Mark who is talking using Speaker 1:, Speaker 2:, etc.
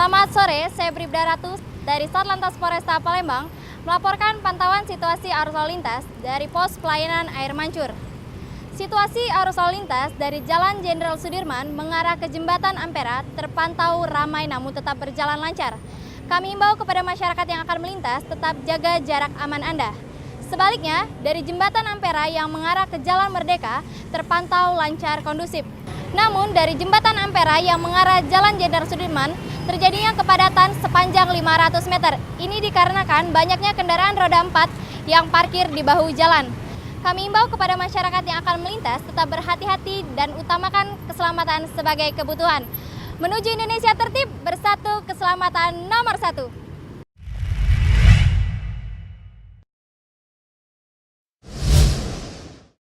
Speaker 1: Selamat sore, saya Bribda Ratu dari Satlantas Polresta Palembang melaporkan pantauan situasi arus lalu lintas dari pos pelayanan air mancur. Situasi arus lalu lintas dari Jalan Jenderal Sudirman mengarah ke Jembatan Ampera terpantau ramai namun tetap berjalan lancar. Kami imbau kepada masyarakat yang akan melintas tetap jaga jarak aman Anda. Sebaliknya, dari Jembatan Ampera yang mengarah ke Jalan Merdeka terpantau lancar kondusif. Namun dari Jembatan Ampera yang mengarah Jalan Jenderal Sudirman terjadinya kepadatan sepanjang 500 meter. Ini dikarenakan banyaknya kendaraan roda 4 yang parkir di bahu jalan. Kami imbau kepada masyarakat yang akan melintas tetap berhati-hati dan utamakan keselamatan sebagai kebutuhan. Menuju Indonesia tertib, bersatu keselamatan nomor 1.